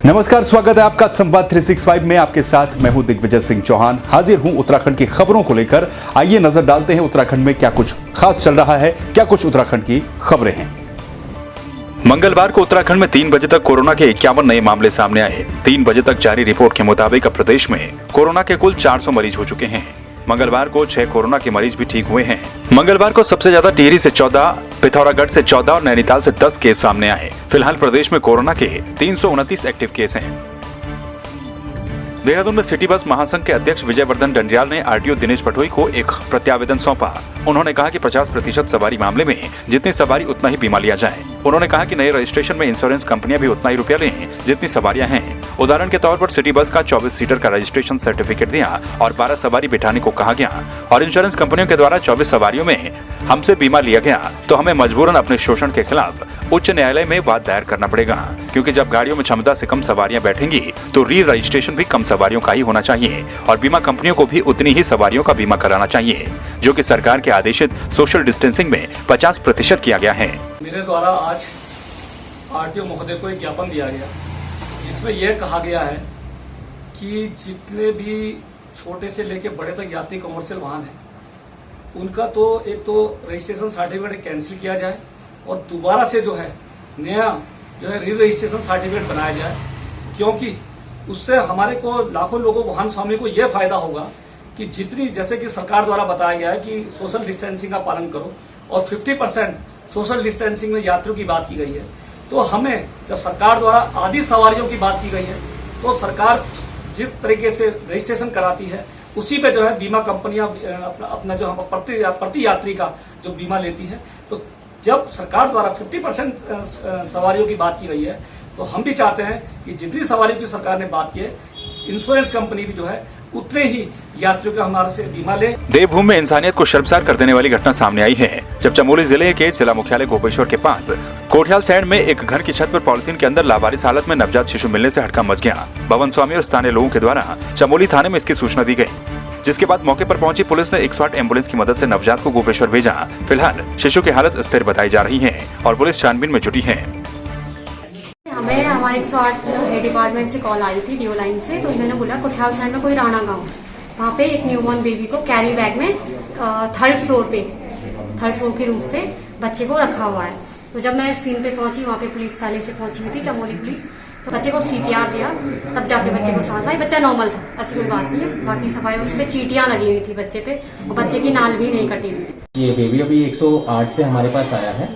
नमस्कार, स्वागत है आपका संवाद 365 में। आपके साथ मैं हूं दिग्विजय सिंह चौहान। हाजिर हूं उत्तराखंड की खबरों को लेकर। आइए नजर डालते हैं उत्तराखंड में क्या कुछ खास चल रहा है, क्या कुछ उत्तराखंड की खबरें हैं। मंगलवार को उत्तराखंड में 3 बजे तक कोरोना के 51 नए मामले सामने आए। 3 बजे तक जारी रिपोर्ट के मुताबिक अब प्रदेश में कोरोना के कुल 400 मरीज हो चुके हैं। मंगलवार को 6 कोरोना के मरीज भी ठीक हुए हैं। मंगलवार को सबसे ज्यादा टिहरी से 14, पिथौरागढ़ से 14 और नैनीताल से 10 केस सामने आए। फिलहाल प्रदेश में कोरोना के 329 एक्टिव केस हैं। देहरादून में सिटी बस महासंघ के अध्यक्ष विजयवर्धन डंडियाल ने आरटीओ दिनेश पटोई को एक प्रत्यावेदन सौंपा। उन्होंने कहा कि 50% सवारी मामले में जितनी सवारी उतना ही बीमा लिया जाए। उन्होंने कहा कि नए रजिस्ट्रेशन में इंश्योरेंस कंपनियां भी उतना ही रुपया लें जितनी सवारियां हैं। उदाहरण के तौर पर सिटी बस का 24 सीटर का रजिस्ट्रेशन सर्टिफिकेट दिया और 12 सवारी बिठाने को कहा गया और इंश्योरेंस कंपनियों के द्वारा 24 सवारियों में हमसे बीमा लिया गया तो हमें मजबूरन अपने शोषण के खिलाफ उच्च न्यायालय में वाद दायर करना पड़ेगा, क्योंकि जब गाड़ियों में क्षमता से कम सवारियां बैठेंगी तो री रजिस्ट्रेशन भी कम सवारियों का ही होना चाहिए और बीमा कंपनियों को भी उतनी ही सवारियों का बीमा कराना चाहिए, जो कि सरकार के आदेशित सोशल डिस्टेंसिंग में 50% किया गया है। मेरे द्वारा आज आरटीओ महोदय को एक ज्ञापन दिया गया जिसमें यह कहा गया है कि जितने भी छोटे से लेकर बड़े तक यात्री कमर्शियल वाहन है उनका तो एक तो रजिस्ट्रेशन सर्टिफिकेट कैंसिल किया जाए और दोबारा से जो है नया री रजिस्ट्रेशन सर्टिफिकेट बनाया जाए, क्योंकि उससे हमारे को लाखों लोगों वाहन स्वामी को यह फायदा होगा कि जितनी जैसे कि सरकार द्वारा बताया गया है कि सोशल डिस्टेंसिंग का पालन करो और 50% सोशल डिस्टेंसिंग में यात्रियों की बात की गई है, तो हमें जब सरकार द्वारा आधी सवारियों की बात की गई है तो सरकार जिस तरीके से रजिस्ट्रेशन कराती है उसी पे जो है बीमा कंपनियां अपना जो हम प्रति यात्री का जो बीमा लेती है, तो जब सरकार द्वारा 50% सवारियों की बात की गई है तो हम भी चाहते हैं कि जितनी सवारियों की सरकार ने बात की है इंश्योरेंस कंपनी भी जो है उतने ही यात्रियों का हमारे से बीमा ले। देवभूमि में इंसानियत को शर्मसार कर देने वाली घटना सामने आई है, जब चमोली जिले के जिला मुख्यालय गोपेश्वर के पास कोठियाल सैंड में एक घर की छत पर पॉलिथीन के अंदर लावारिस हालत में नवजात शिशु मिलने से हड़कंप मच गया। भवन स्वामी और स्थानीय लोगों के द्वारा चमोली थाने में इसकी सूचना दी गई, जिसके बाद मौके पर पहुंची पुलिस ने 108 एम्बुलेंस की मदद से नवजात को गोपेश्वर भेजा। फिलहाल शिशु की हालत स्थिर बताई जा रही है और पुलिस छानबीन में जुटी है। हमें हमारे 108 डिपार्टमेंट से कॉल आई थी डीओ लाइन से, तो उन्होंने बोला कोठियाल साइड में कोई राणा गांव, वहाँ पे एक न्यूबॉर्न बेबी को कैरी बैग में थर्ड फ्लोर के रूफ पे बच्चे को रखा हुआ है। तो जब मैं सीन पे पहुंची, वहाँ पे पुलिस पहले से पहुंची हुई थी, चमोली पुलिस, तो बच्चे को CPR दिया, तब जाके बच्चे को सांस आई। बच्चा नॉर्मल था, ऐसी कोई बात नहीं है। बाकी सफाई उसमें चींटियां लगी हुई थी बच्चे पे और बच्चे की नाल भी नहीं कटी हुई थी। ये बेबी अभी 108 से हमारे पास आया है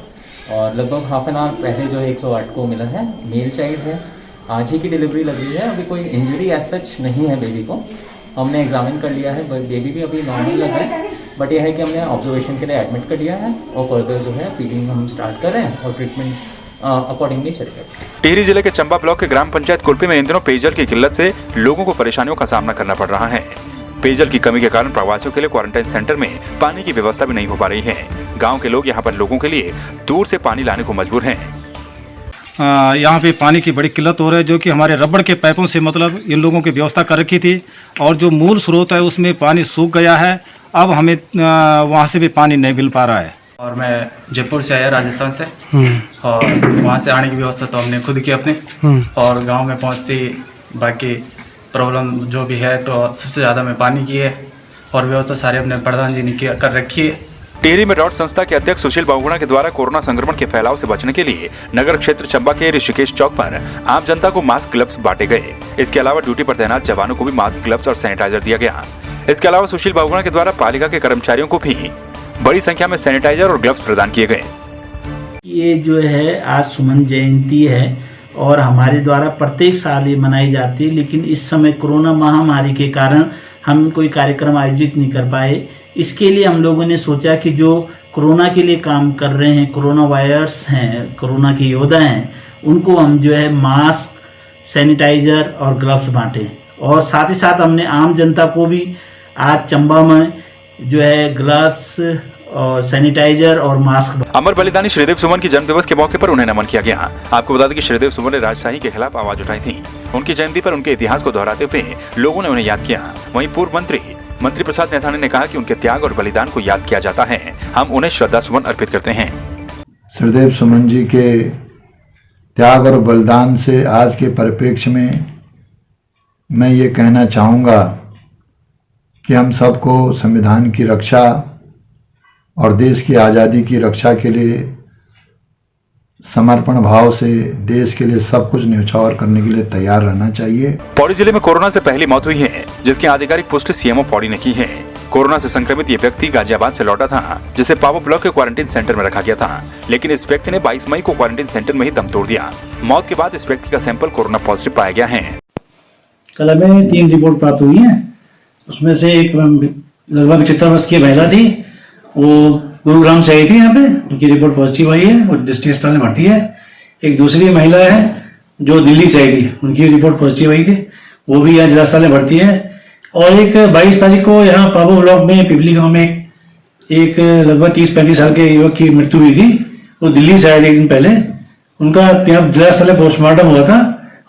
और लगभग हाफ एन आवर पहले जो है 108 को मिला है। मेल चाइल्ड है, आज ही की डिलीवरी लगी है। अभी कोई इंजरी एज सच नहीं है बेबी को, हमने एग्जामिन कर लिया है। बेबी भी अभी नॉर्मल लगा है, बट यह है कि हमने ऑब्जर्वेशन के लिए एडमिट कर दिया है और फर्दर जो है फीडिंग हम स्टार्ट कर रहे हैं और ट्रीटमेंट अकॉर्डिंगली चल रहा है। टिहरी जिले के चंबा ब्लॉक के ग्राम पंचायत कुल्पी में इन दिनों पेयजल की किल्लत से लोगों को परेशानियों का सामना करना पड़ रहा है। पेयजल की कमी के कारण प्रवासियों के लिए क्वारंटाइन सेंटर में पानी की व्यवस्था भी नहीं हो पा रही है। गाँव के लोग यहाँ पर लोगों के लिए दूर से पानी लाने को मजबूर हैं। यहाँ पे पानी की बड़ी किल्लत हो रही है, जो कि हमारे रबड़ के पाइपों से मतलब इन लोगों की व्यवस्था कर रखी थी और जो मूल स्रोत है उसमें पानी सूख गया है। अब हमें वहाँ से भी पानी नहीं मिल पा रहा है। और मैं जयपुर से आया राजस्थान से और वहाँ से आने की व्यवस्था तो हमने खुद की अपने और गांव में पहुँचती बाकी प्रॉब्लम जो भी है तो सबसे ज़्यादा में पानी की है और व्यवस्था सारे अपने प्रधान जी ने कर रखी है। टिहरी में रॉड संस्था के अध्यक्ष सुशील बहुगुणा के द्वारा कोरोना संक्रमण के फैलाव से बचने के लिए नगर क्षेत्र चंबा के ऋषिकेश चौक पर आम जनता को मास्क, ग्लव्स बांटे गए। इसके अलावा ड्यूटी पर तैनात जवानों को भी मास्क, ग्लव्स और सैनिटाइजर दिया गया। इसके अलावा सुशील बहुगुणा के द्वारा पालिका के कर्मचारियों को भी बड़ी संख्या में सैनिटाइजर और ग्लव्स प्रदान किए गए। ये जो है आज सुमन जयंती है और हमारे द्वारा प्रत्येक साल ये मनाई जाती है, लेकिन इस समय कोरोना महामारी के कारण हम कोई कार्यक्रम आयोजित नहीं कर पाए। इसके लिए हम लोगों ने सोचा कि जो कोरोना के लिए काम कर रहे हैं, कोरोना वारियर्स हैं, कोरोना के योद्धा हैं, उनको हम जो है मास्क, सैनिटाइज़र और ग्लव्स बांटें और साथ ही साथ हमने आम जनता को भी आज चंबा में जो है ग्लव्स और सैनिटाइजर और मास्क। अमर बलिदानी श्रीदेव सुमन की जन्म दिवस के मौके पर उन्हें नमन किया गया। आपको बता दें कि श्रीदेव सुमन ने राजशाही के खिलाफ आवाज उठाई थी। उनकी जयंती पर उनके इतिहास को दोहराते हुए लोगों ने उन्हें याद किया। वहीं पूर्व मंत्री प्रसाद नैथानी ने कहा कि उनके त्याग और बलिदान को याद किया जाता है। हम उन्हें श्रद्धा सुमन अर्पित करते हैं। श्रीदेव सुमन जी के त्याग और बलिदान से आज के परिप्रेक्ष्य में मैं ये कहना चाहूँगा कि हम सबको संविधान की रक्षा और देश की आज़ादी की रक्षा के लिए समर्पण भाव से देश के लिए सब कुछ न्यौछावर करने के लिए तैयार रहना चाहिए। पौड़ी जिले में कोरोना से पहली मौत हुई है, जिसकी आधिकारिक पुष्टि सीएमओ पौड़ी ने की है। कोरोना से संक्रमित ये व्यक्ति गाजियाबाद से लौटा था, जिसे पावा ब्लॉक के क्वारंटीन सेंटर में रखा गया था, लेकिन इस व्यक्ति ने 22 मई को क्वारंटीन सेंटर में ही दम तोड़ दिया। मौत के बाद इस व्यक्ति का सैंपल कोरोना पॉजिटिव पाया गया है। कल हमें 3 रिपोर्ट प्राप्त हुई है। उसमें से एक लगभग 75 वर्ष की महिला थी, वो गुरुग्राम से आई थी यहाँ पे, उनकी रिपोर्ट पॉजिटिव आई है और डिस्ट्रिक्ट अस्पताल में भर्ती है। एक दूसरी महिला है जो दिल्ली से आई थी, उनकी रिपोर्ट पॉजिटिव आई थी, वो भी यहाँ जिला अस्पताल में भर्ती है। और एक 22 तारीख को यहाँ पाबो ब्लॉक में पिपली गांव में एक लगभग 30-35 साल के युवक की मृत्यु हुई थी। वो दिल्ली से आए थे एक दिन पहले, उनका यहाँ जिला अस्पताल में पोस्टमार्टम हुआ था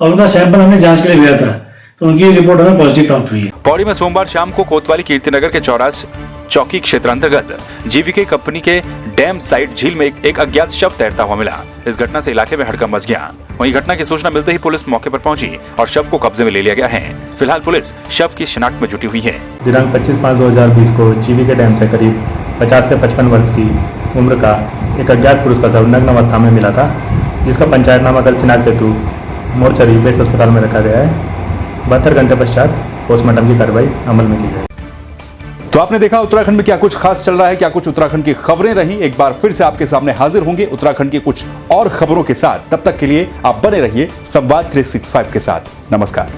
और उनका सैंपल हमने जांच के लिए भेजा था, तो उनकी रिपोर्ट हमें पॉजिटिव प्राप्त हुई है। पौड़ी में सोमवार शाम को कोतवाली कीर्तिनगर के चौरास चौकी क्षेत्र अंतर्गत जीवीके कंपनी के डैम साइड झील में एक अज्ञात शव तैरता हुआ मिला। इस घटना से इलाके में हड़कंप मच गया। वहीं घटना की सूचना मिलते ही पुलिस मौके पर पहुंची और शव को कब्जे में ले लिया गया है। फिलहाल पुलिस शव की शिनाख्त में जुटी हुई है। दिनांक 25/5/2020 को जीवीके डैम से करीब 50 से 55 वर्ष की उम्र का एक अज्ञात पुरुष का शव नग्न अवस्था में मिला था, जिसका पंचायतनामा कर शिनाख्त हेतु मोर्चरी बेस अस्पताल में रखा गया है। 72 घंटे पश्चात पोस्टमार्टम की कार्रवाई अमल में की जाए। तो आपने देखा उत्तराखंड में क्या कुछ खास चल रहा है, क्या कुछ उत्तराखंड की खबरें रही। एक बार फिर से आपके सामने हाजिर होंगे उत्तराखंड की कुछ और खबरों के साथ। तब तक के लिए आप बने रहिए संवाद 365 के साथ। नमस्कार।